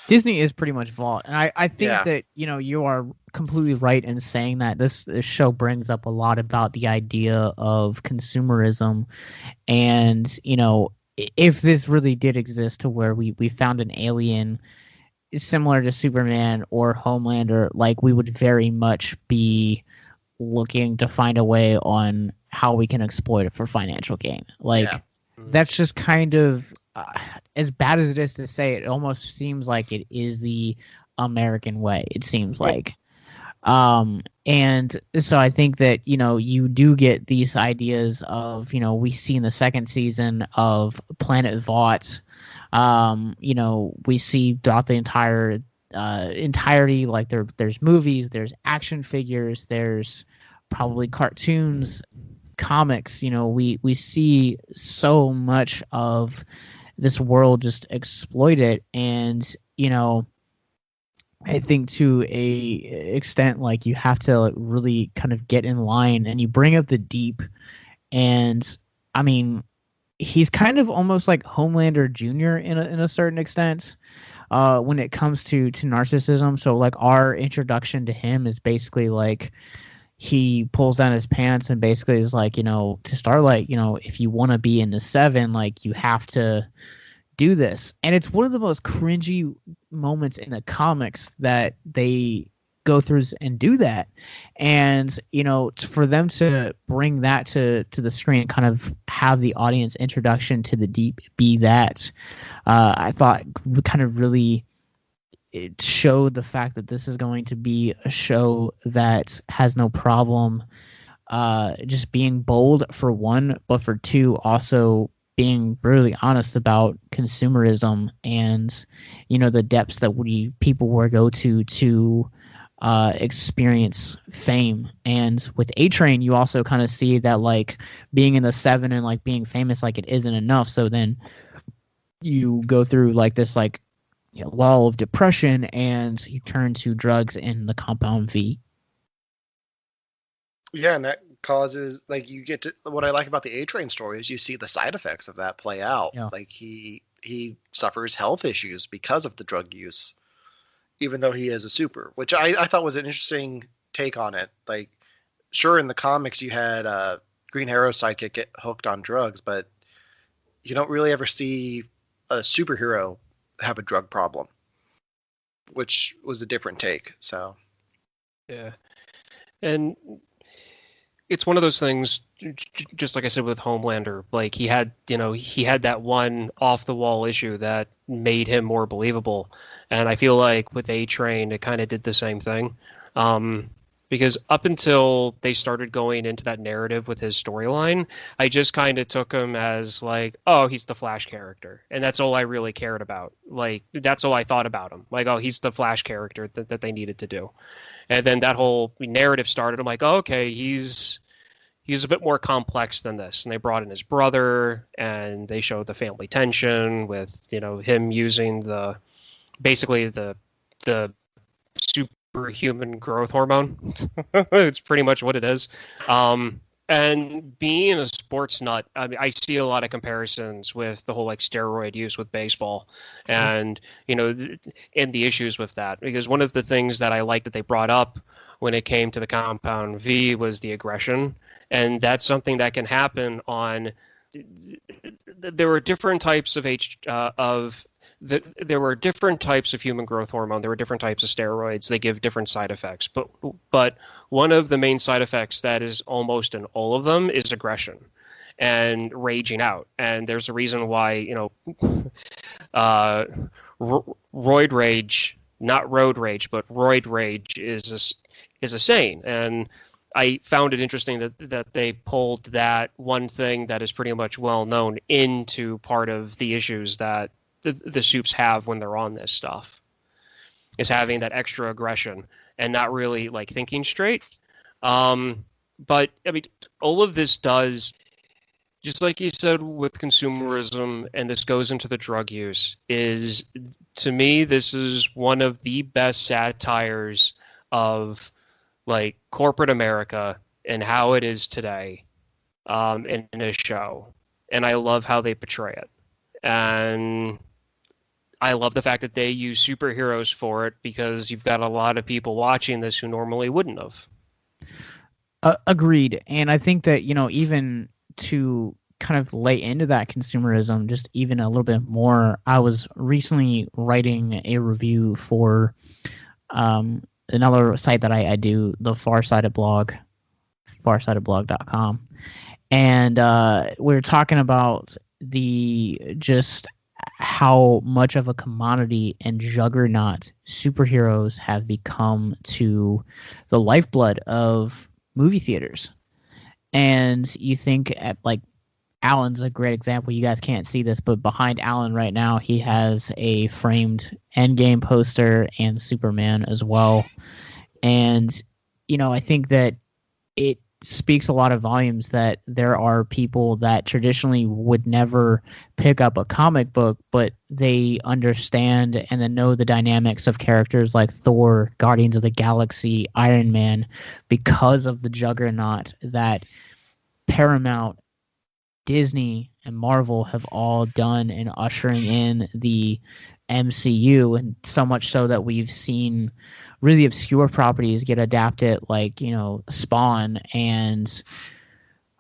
Disney is pretty much vault, and I think that you are completely right in saying that this show brings up a lot about the idea of consumerism, and if this really did exist to where we found an alien similar to Superman or Homelander, like, we would very much be looking to find a way on how we can exploit it for financial gain. That's just kind of as bad as it is to say, it almost seems like it is the American way, it seems like. And so I think that, you do get these ideas of, we see in the second season of Planet Vought, we see throughout the entirety, like there's movies, there's action figures, there's probably cartoons, comics. We see so much of this world just exploited, and I think to a extent, like, you have to really kind of get in line, and you bring up the Deep, and I mean, he's kind of almost like Homelander Jr. in a certain extent when it comes to narcissism. So, like, our introduction to him is basically like he pulls down his pants and basically is like, to Starlight, if you want to be in the 7, like, you have to do this. And it's one of the most cringy moments in the comics that they go through and do that. And for them to bring that to the screen, kind of have the audience introduction to the Deep be that, I thought kind of really it showed the fact that this is going to be a show that has no problem just being bold, for one, but for two, also being brutally honest about consumerism and the depths that people will go to experience fame. And with A-Train, you also kind of see that, like, being in the 7 and, like, being famous, like, it isn't enough. So then you go through, like, this, like, lull of depression, and you turn to drugs in the Compound V. Yeah, and that causes, like, you get to, what I like about the A-Train story is you see the side effects of that play out. Yeah. Like, he suffers health issues because of the drug use, even though he is a super, which I thought was an interesting take on it. Like, sure, in the comics you had Green Arrow's sidekick get hooked on drugs, but you don't really ever see a superhero have a drug problem, which was a different take. So yeah, and it's one of those things, just like I said with Homelander, like, he had that one off the wall issue that made him more believable, and I feel like with A-Train it kind of did the same thing, because up until they started going into that narrative with his storyline, I just kind of took him as, like, oh, he's the Flash character, and that's all I really cared about. Like, that's all I thought about him. Like, oh, he's the Flash character that they needed to do. And then that whole narrative started. I'm like, oh, okay, he's he's a bit more complex than this. And they brought in his brother, and they showed the family tension with, him using basically the superhuman growth hormone. It's pretty much what it is. And being a sports nut, I mean, I see a lot of comparisons with the whole steroid use with baseball, and and the issues with that. Because one of the things that I liked that they brought up when it came to the compound V was the aggression, and that's something that can happen on. There were different types of there were different types of human growth hormone. There were different types of steroids. They give different side effects. But one of the main side effects that is almost in all of them is aggression and raging out. And there's a reason why, roid rage, not road rage, but roid rage is a saying. And I found it interesting that they pulled that one thing that is pretty much well known into part of the issues that the soups have when they're on this stuff, is having that extra aggression and not really thinking straight. But I mean, all of this does, just like you said with consumerism, and this goes into the drug use, is, to me, this is one of the best satires of corporate America and how it is today, in a show. And I love how they portray it. And I love the fact that they use superheroes for it, because you've got a lot of people watching this who normally wouldn't have. Agreed. And I think that, even to kind of lay into that consumerism just even a little bit more, I was recently writing a review for another site that I do, the Farsighted blog, farsightedblog.com. And we're talking about just how much of a commodity and juggernaut superheroes have become to the lifeblood of movie theaters. And you think at Alan's a great example. You guys can't see this, but behind Alan right now, he has a framed Endgame poster and Superman as well. And, I think that it speaks a lot of volumes that there are people that traditionally would never pick up a comic book, but they understand and then know the dynamics of characters like Thor, Guardians of the Galaxy, Iron Man, because of the juggernaut that Paramount, Disney, and Marvel have all done in ushering in the MCU, and so much so that we've seen really obscure properties get adapted, Spawn and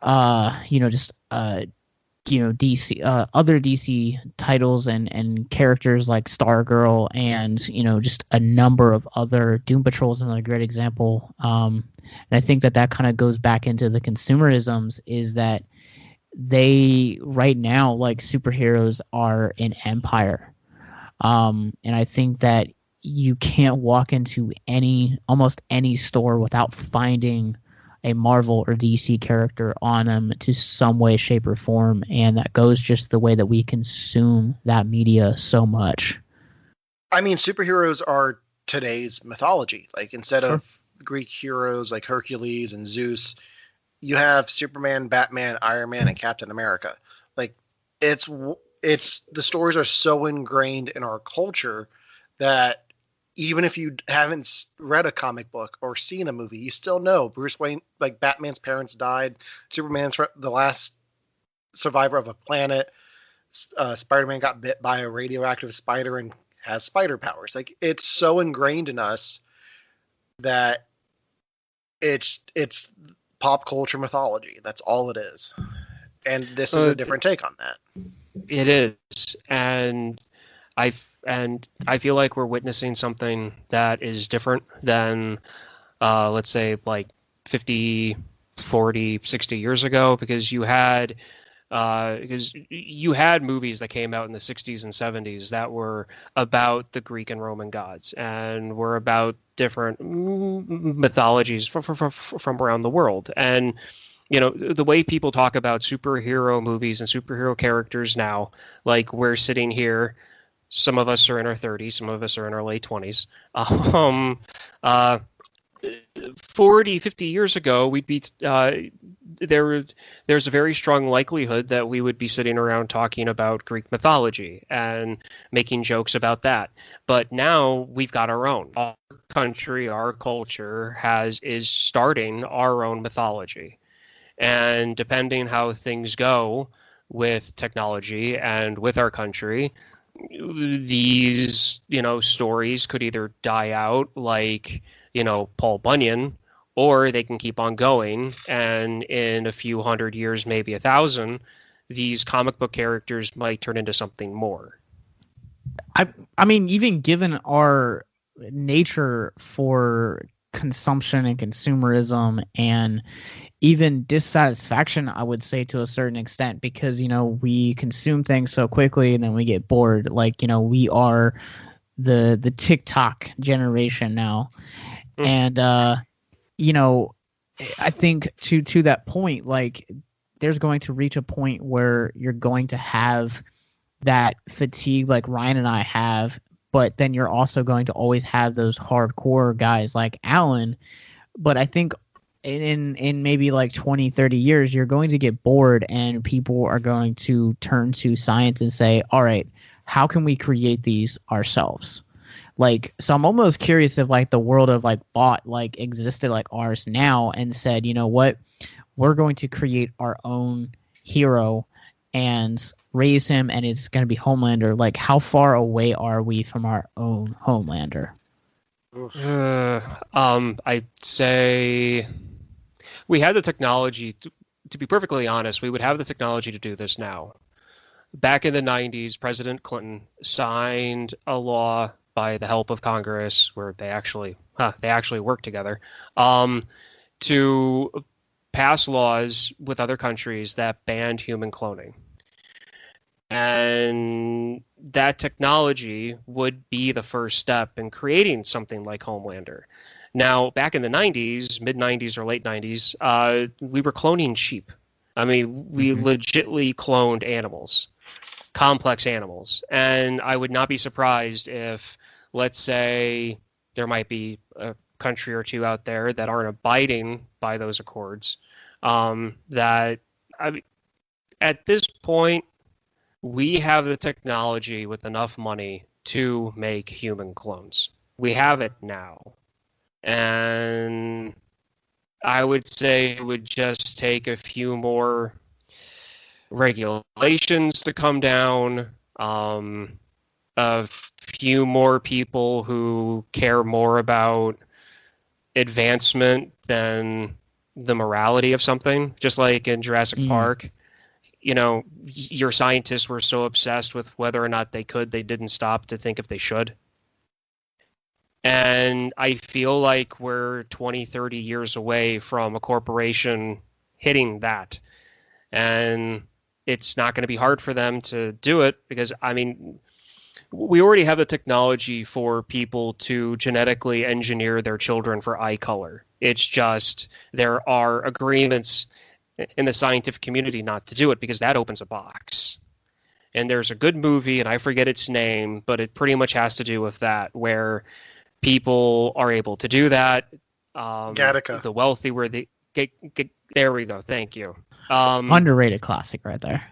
DC, other DC titles and characters like Stargirl, and just a number of other. Doom Patrol is another great example. And I think that kind of goes back into the consumerisms, is that they right now, superheroes are an empire. And I think that you can't walk into almost any store without finding a Marvel or DC character on them to some way, shape, or form. And that goes just the way that we consume that media so much. I mean, superheroes are today's mythology. Instead of Greek heroes like Hercules and Zeus, you have Superman, Batman, Iron Man, and Captain America. It's the stories are so ingrained in our culture that even if you haven't read a comic book or seen a movie, you still know Bruce Wayne, Batman's parents died, Superman's the last survivor of a planet, Spider-Man got bit by a radioactive spider and has spider powers. It's so ingrained in us that it's pop culture mythology. That's all it is. And this is a different take on that. It is. And I feel like we're witnessing something that is different than, let's say, 50, 40, 60 years ago, because you had movies that came out in the 60s and 70s that were about the Greek and Roman gods and were about different mythologies from around the world. And the way people talk about superhero movies and superhero characters now, we're sitting here, some of us are in our 30s, some of us are in our late 20s. 40, 50 years ago, we'd be there's a very strong likelihood that we would be sitting around talking about Greek mythology and making jokes about that. But now we've got our own. Our country, our culture is starting our own mythology. And depending how things go with technology and with our country, these, stories could either die out like, Paul Bunyan, or they can keep on going. And in a few hundred years, maybe 1,000, these comic book characters might turn into something more. I mean, even given our nature for consumption and consumerism and even dissatisfaction, I would say, to a certain extent, because we consume things so quickly and then we get bored. Like, we are the TikTok generation now. And I think to that point, like, there's going to reach a point where you're going to have that fatigue like Ryan and I have, but then you're also going to always have those hardcore guys like Alan. But I think in maybe like 20, 30 years, you're going to get bored and people are going to turn to science and say, all right, how can we create these ourselves? Like, so I'm almost curious if like the world of like bot like existed like ours now and said, you know what, we're going to create our own hero and raise him, and it's going to be Homelander. Like, how far away are we from our own Homelander? I'd say we had the technology. To be perfectly honest, we would have the technology to do this now. Back in the 90s, President Clinton signed a law by the help of Congress, where they actually worked together, to pass laws with other countries that banned human cloning. And that technology would be the first step in creating something like Homelander. Now, back in the 90s, mid-90s or late 90s, we were cloning sheep. I mean, we legitly cloned animals, complex animals. And I would not be surprised if, let's say, there might be a country or two out there that aren't abiding by those accords. At this point, we have the technology with enough money to make human clones. We have it now. And I would say it would just take a few more regulations to come down, a few more people who care more about advancement than the morality of something. Just like in Jurassic Park, your scientists were so obsessed with whether or not they didn't stop to think if they should. And I feel like we're 20, 30 years away from a corporation hitting that. And it's not going to be hard for them to do it because, I mean, we already have the technology for people to genetically engineer their children for eye color. It's just there are agreements in the scientific community not to do it because that opens a box. And there's a good movie, and I forget its name, but it pretty much has to do with that, where people are able to do that. Gattaca. The wealthy were the... there we go. Thank you. Underrated classic right there.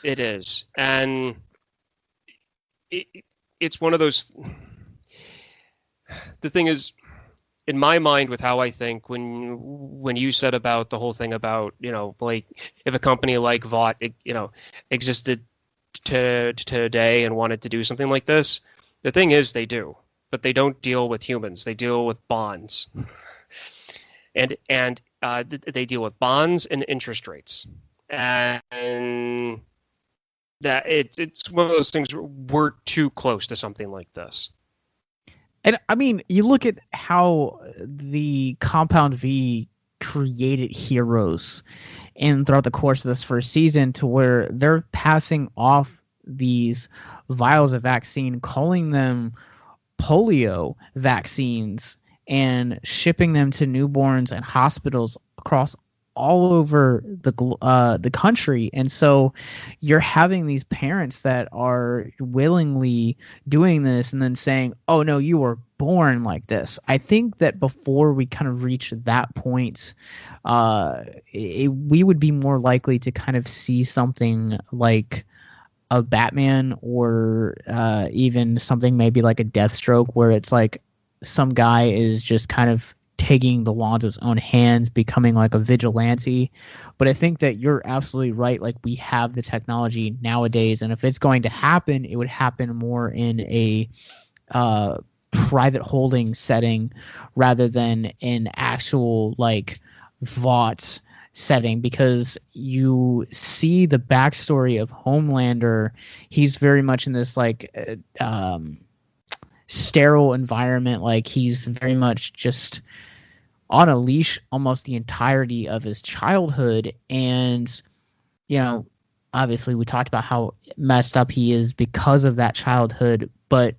It is. And it's one of those... The thing is, in my mind, with how I think, when you said about the whole thing about, like if a company like Vought, existed today and wanted to do something like this, the thing is they do, but they don't deal with humans. They deal with bonds, and they deal with bonds and interest rates, and that it's one of those things where we're too close to something like this. And I mean, you look at how the Compound V created heroes throughout the course of this first season, to where they're passing off these vials of vaccine, calling them polio vaccines, and shipping them to newborns and hospitals across all over the country. And so you're having these parents that are willingly doing this and then saying, oh no, you were born like this. I think that before we kind of reach that point, we would be more likely to kind of see something like a Batman or even something maybe like a Deathstroke, where it's like some guy is just kind of taking the law into his own hands, becoming like a vigilante. But I think that you're absolutely right. Like, we have the technology nowadays, and if it's going to happen, it would happen more in a private holding setting rather than an actual like vault setting, because you see the backstory of Homelander. He's very much in this like sterile environment. Like, he's very much just on a leash almost the entirety of his childhood. And, you know, obviously we talked about how messed up he is because of that childhood, but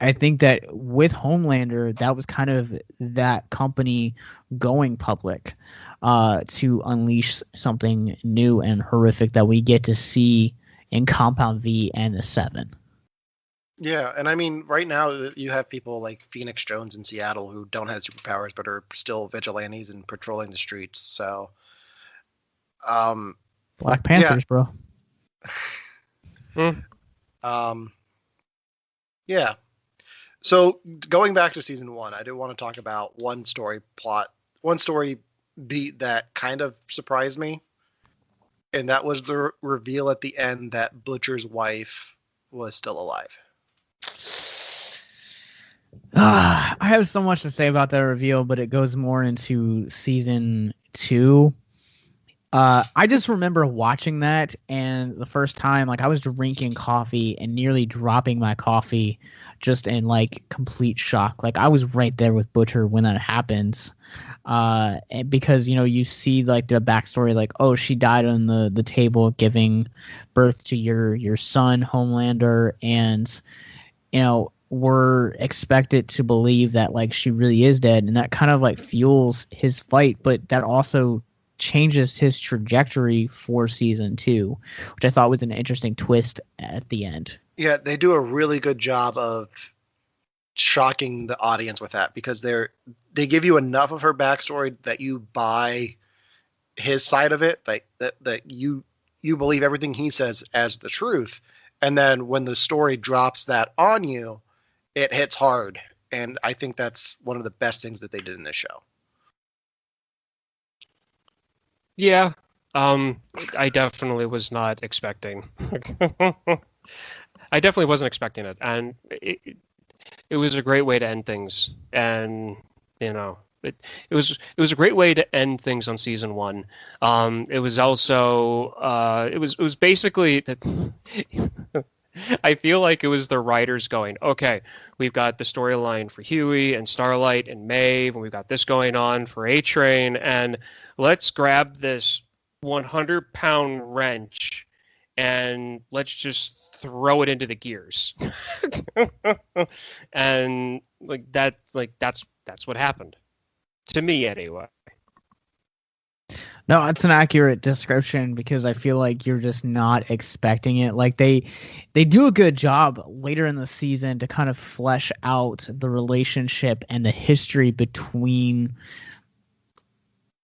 I think that with Homelander, that was kind of that company going public to unleash something new and horrific that we get to see in Compound V and the Seven. Yeah, and I mean, right now you have people like Phoenix Jones in Seattle who don't have superpowers but are still vigilantes and patrolling the streets. So, Black Panthers, bro. Yeah. So going back to season 1, I do want to talk about one story beat that kind of surprised me, and that was the reveal at the end that Butcher's wife was still alive. I have so much to say about that reveal, but it goes more into season 2. I just remember watching that, and the first time, like, I was drinking coffee and nearly dropping my coffee, just in like complete shock. Like, I was right there with Butcher when that happens, because, you know, you see like the backstory, like, oh, she died on the table giving birth to your son Homelander, and, you know, we're expected to believe that like she really is dead, and that kind of like fuels his fight, but that also changes his trajectory for season 2, which I thought was an interesting twist at the end. Yeah, they do a really good job of shocking the audience with that, because they give you enough of her backstory that you buy his side of it, that you believe everything he says as the truth, and then when the story drops that on you, it hits hard. And I think that's one of the best things that they did in this show. Yeah, I definitely was not expecting. I definitely wasn't expecting it, and it was a great way to end things. And, you know, it was a great way to end things on season 1. It was also it was basically that. I feel like it was the writers going, okay, we've got the storyline for Huey and Starlight and Maeve, and we've got this going on for A-Train, and let's grab this 100-pound wrench and let's just throw it into the gears. And that's what happened to me anyway. No, it's an accurate description, because I feel like you're just not expecting it. Like, they do a good job later in the season to kind of flesh out the relationship and the history between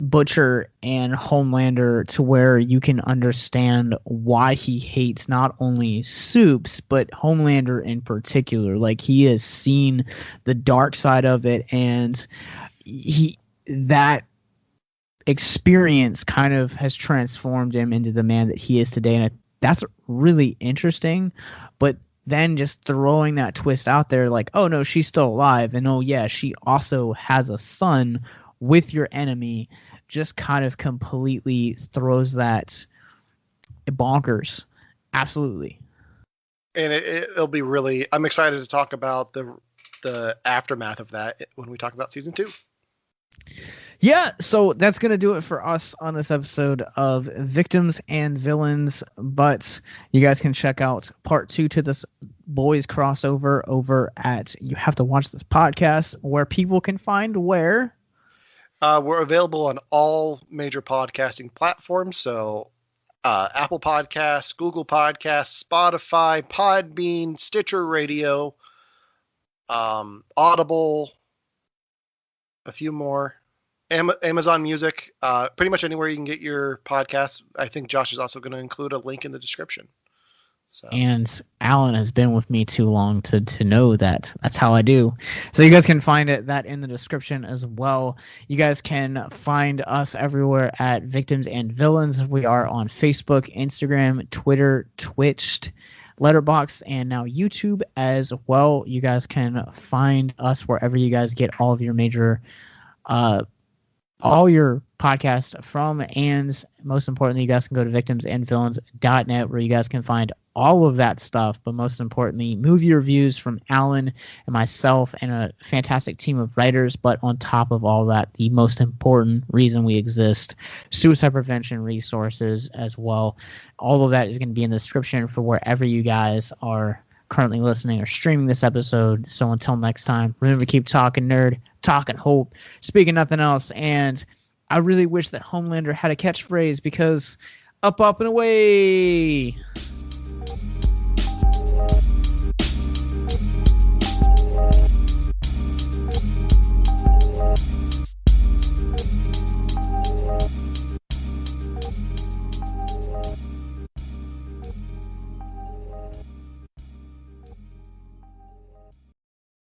Butcher and Homelander, to where you can understand why he hates not only Soups but Homelander in particular. Like, he has seen the dark side of it, and that experience kind of has transformed him into the man that he is today, and that's really interesting. But then just throwing that twist out there, like, oh no, she's still alive, and oh yeah, she also has a son with your enemy, just kind of completely throws that bonkers. Absolutely. And it'll be really, I'm excited to talk about the aftermath of that when we talk about season 2. Yeah, so that's going to do it for us on this episode of Victims and Villains, but you guys can check out part 2 to this boys crossover over at You Have to Watch This Podcast, where people can find where? We're available on all major podcasting platforms. So Apple Podcasts, Google Podcasts, Spotify, Podbean, Stitcher Radio, Audible, a few more. Amazon Music, pretty much anywhere you can get your podcasts. I think Josh is also going to include a link in the description. So. And Alan has been with me too long to know that that's how I do. So you guys can find that in the description as well. You guys can find us everywhere at Victims and Villains. We are on Facebook, Instagram, Twitter, Twitch, Letterboxd, and now YouTube as well. You guys can find us wherever you guys get all of your major all your podcasts from, and most importantly, you guys can go to victimsandvillains.net where you guys can find all of that stuff, but most importantly, movie reviews from Alan and myself and a fantastic team of writers. But on top of all that, the most important reason we exist, suicide prevention resources as well. All of that is going to be in the description for wherever you guys are currently listening or streaming this episode. So until next time, remember to keep talking nerd, talking hope, speaking nothing else. And I really wish that Homelander had a catchphrase, because up, and away.